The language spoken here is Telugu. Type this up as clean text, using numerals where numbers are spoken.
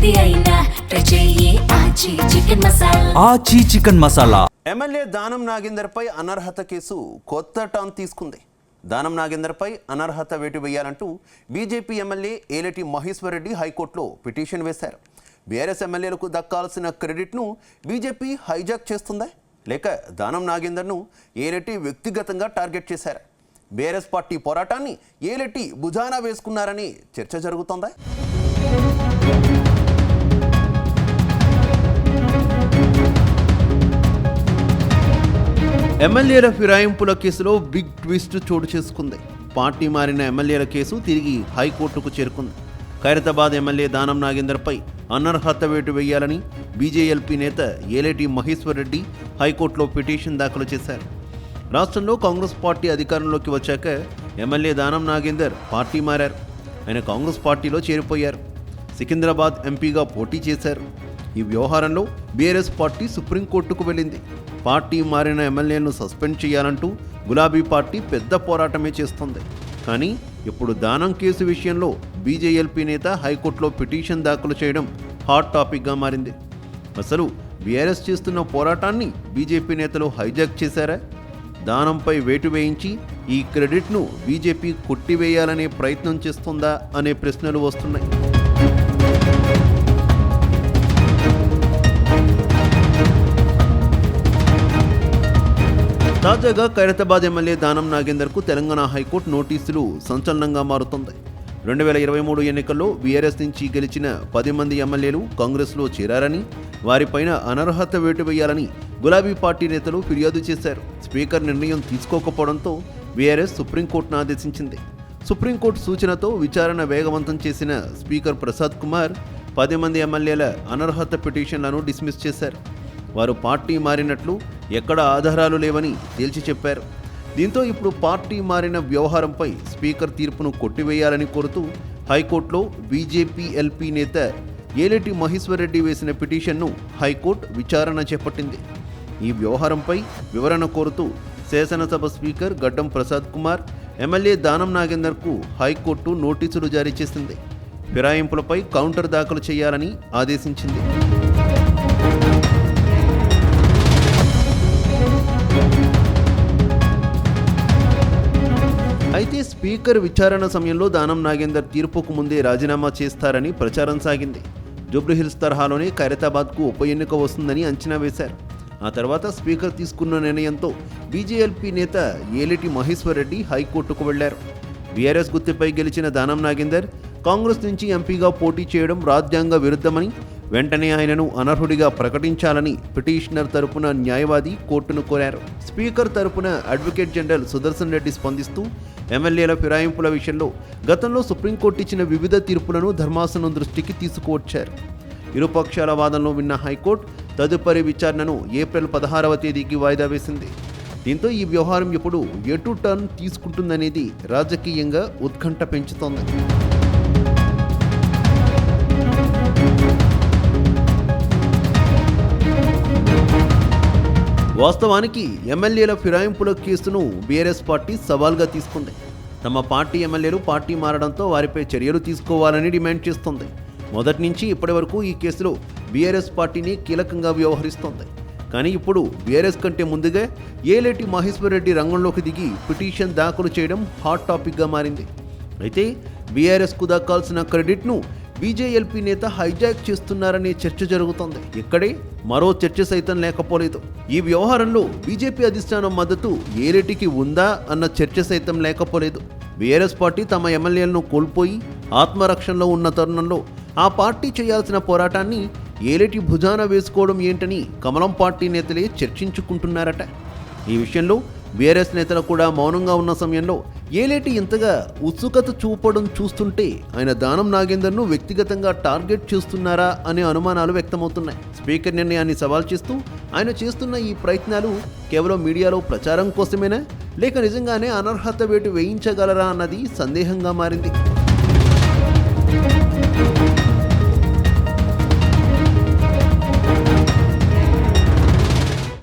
ఏది అయినా ట్రై చెయ్యి ఆచి చికెన్ మసాలా. ఎమ్మెల్యే దానం నాగేందర్పై అనర్హత కేసు కొత్త టర్న్ తీసుకుంది. దానం నాగేందర్పై అనర్హత వేటు వేయాలంటూ బీజేపీ ఎమ్మెల్యే ఏలేటి మహేశ్వర్ రెడ్డి హైకోర్టులో పిటిషన్ వేశారు. బీఆర్ఎస్ ఎమ్మెల్యేలకు దక్కాల్సిన క్రెడిట్ను బీజేపీ హైజాక్ చేస్తుందా, లేక దానం నాగేందర్ను ఏలేటి వ్యక్తిగతంగా టార్గెట్ చేశారు? బీఆర్ఎస్ పార్టీ పోరాటాన్ని ఏలేటి భుజాన వేసుకున్నారని చర్చ జరుగుతోందా? ఎమ్మెల్యేల ఫిరాయింపుల కేసులో బిగ్ ట్విస్ట్ చోటు చేసుకుంది. పార్టీ మారిన ఎమ్మెల్యేల కేసు తిరిగి హైకోర్టుకు చేరుకుంది. ఖైరతాబాద్ ఎమ్మెల్యే దానం నాగేందర్పై అనర్హత వేటు వేయాలని బీజేఎల్పీ నేత ఏలేటి మహేశ్వర్ రెడ్డి హైకోర్టులో పిటిషన్ దాఖలు చేశారు. రాష్ట్రంలో కాంగ్రెస్ పార్టీ అధికారంలోకి వచ్చాక ఎమ్మెల్యే దానం నాగేందర్ పార్టీ మారారు. ఆయన కాంగ్రెస్ పార్టీలో చేరిపోయారు. సికింద్రాబాద్ ఎంపీగా పోటీ చేశారు. ఈ వ్యవహారంలో బీఆర్ఎస్ పార్టీ సుప్రీంకోర్టుకు వెళ్ళింది. పార్టీ మారిన ఎమ్మెల్యేలను సస్పెండ్ చేయాలంటూ గులాబీ పార్టీ పెద్ద పోరాటమే చేస్తోంది. కానీ ఇప్పుడు దానం కేసు విషయంలో బీజేఎల్పీ నేత హైకోర్టులో పిటిషన్ దాఖలు చేయడం హాట్ టాపిక్గా మారింది. అసలు బీఆర్ఎస్ చేస్తున్న పోరాటాన్ని బీజేపీ నేతలు హైజాక్ చేశారా? దానంపై వేటు వేయించి ఈ క్రెడిట్ను బీజేపీ కొట్టివేయాలనే ప్రయత్నం చేస్తుందా అనే ప్రశ్నలు వస్తున్నాయి. తాజాగా ఖైరతాబాద్ ఎమ్మెల్యే దానం నాగేందర్కు తెలంగాణ హైకోర్టు నోటీసులు సంచలనంగా మారుతుంది. 2023 ఎన్నికల్లో బీఆర్ఎస్ నుంచి గెలిచిన 10 మంది ఎమ్మెల్యేలు కాంగ్రెస్లో చేరారని, వారిపైన అనర్హత వేటు వేయాలని గులాబీ పార్టీ నేతలు ఫిర్యాదు చేశారు. స్పీకర్ నిర్ణయం తీసుకోకపోవడంతో బీఆర్ఎస్ సుప్రీంకోర్టును ఆదేశించింది. సుప్రీంకోర్టు సూచనతో విచారణ వేగవంతం చేసిన స్పీకర్ ప్రసాద్ కుమార్ 10 మంది ఎమ్మెల్యేల అనర్హత పిటిషన్లను డిస్మిస్ చేశారు. వారు పార్టీ మారినట్లు ఎక్కడ ఆధారాలు లేవని తేల్చి చెప్పారు. దీంతో ఇప్పుడు పార్టీ మారిన వ్యవహారంపై స్పీకర్ తీర్పును కొట్టివేయాలని కోరుతూ హైకోర్టులో బీజేపీ ఎల్పీ నేత ఏలేటి మహేశ్వర్ రెడ్డి వేసిన పిటిషన్ను హైకోర్టు విచారణ చేపట్టింది. ఈ వ్యవహారంపై వివరణ కోరుతూ శాసనసభ స్పీకర్ గడ్డం ప్రసాద్ కుమార్ ఎమ్మెల్యే దానం నాగేందర్కు హైకోర్టు నోటీసులు జారీ చేసింది. ఫిరాయింపులపై కౌంటర్ దాఖలు చేయాలని ఆదేశించింది. అయితే స్పీకర్ విచారణ సమయంలో దానం నాగేందర్ తీర్పుకు ముందే రాజీనామా చేస్తారని ప్రచారం సాగింది. జూబ్లీహిల్స్ తరహాలోనే ఖైరతాబాద్కు ఉప ఎన్నిక వస్తుందని అంచనా వేశారు. ఆ తర్వాత స్పీకర్ తీసుకున్న నిర్ణయంతో బీజేఎల్పీ నేత ఏలేటి మహేశ్వర్ రెడ్డి హైకోర్టుకు వెళ్లారు. బీఆర్ఎస్ గుర్తుపై గెలిచిన దానం నాగేందర్ కాంగ్రెస్ నుంచి ఎంపీగా పోటీ చేయడం రాజ్యాంగ విరుద్ధమని, వెంటనే ఆయనను అనర్హుడిగా ప్రకటించాలని పిటిషనర్ తరపున న్యాయవాది కోర్టును కోరారు. స్పీకర్ తరపున అడ్వకేట్ జనరల్ సుదర్శన్ రెడ్డి స్పందిస్తూ ఎమ్మెల్యేల ఫిరాయింపుల విషయంలో గతంలో సుప్రీంకోర్టు ఇచ్చిన వివిధ తీర్పులను ధర్మాసనం దృష్టికి తీసుకువచ్చారు. ఇరుపక్షాల వాదనలు విన్న హైకోర్టు తదుపరి విచారణను ఏప్రిల్ 16వ తేదీకి వాయిదా వేసింది. దీంతో ఈ వ్యవహారం ఇప్పుడు ఎటు టర్న్ తీసుకుంటుందనేది రాజకీయంగా ఉత్కంఠ పెంచుతోంది. వాస్తవానికి ఎమ్మెల్యేల ఫిరాయింపుల కేసును బీఆర్ఎస్ పార్టీ సవాల్గా తీసుకుంది. తమ పార్టీ ఎమ్మెల్యేలు పార్టీ మారడంతో వారిపై చర్యలు తీసుకోవాలని డిమాండ్ చేస్తోంది. మొదటి నుంచి ఇప్పటి వరకు ఈ కేసులో బీఆర్ఎస్ పార్టీని కీలకంగా వ్యవహరిస్తోంది. కానీ ఇప్పుడు బీఆర్ఎస్ కంటే ముందుగా ఏలేటి మహేశ్వర్ రెడ్డి రంగంలోకి దిగి పిటిషన్ దాఖలు చేయడం హాట్ టాపిక్గా మారింది. అయితే బీఆర్ఎస్కు దక్కాల్సిన క్రెడిట్ను బీజేఎల్పీ నేత హైజాక్ చేస్తున్నారనే చర్చ జరుగుతోంది. ఇక్కడే మరో చర్చ సైతం లేకపోలేదు. ఈ వ్యవహారంలో బీజేపీ అధిష్టానం మద్దతు ఏలేటికి ఉందా అన్న చర్చ సైతం లేకపోలేదు. బీఆర్ఎస్ పార్టీ తమ ఎమ్మెల్యేలను కోల్పోయి ఆత్మరక్షణలో ఉన్న తరుణంలో ఆ పార్టీ చేయాల్సిన పోరాటాన్ని ఏలేటి భుజాన వేసుకోవడం ఏంటని కమలం పార్టీ నేతలే చర్చించుకుంటున్నారట. ఈ విషయంలో బీఆర్ఎస్ నేతలు కూడా మౌనంగా ఉన్న సమయంలో ఏలేటి ఇంతగా ఉత్సుకత చూపడం చూస్తుంటే ఆయన దానం నాగేందర్ను వ్యక్తిగతంగా టార్గెట్ చేస్తున్నారా అనే అనుమానాలు వ్యక్తమవుతున్నాయి. స్పీకర్ నిర్ణయాన్ని సవాల్ చేస్తూ ఆయన చేస్తున్న ఈ ప్రయత్నాలు కేవలం మీడియాలో ప్రచారం కోసమేనా, లేక నిజంగానే అనర్హత వేటు వేయించగలరా అన్నది సందేహంగా మారింది.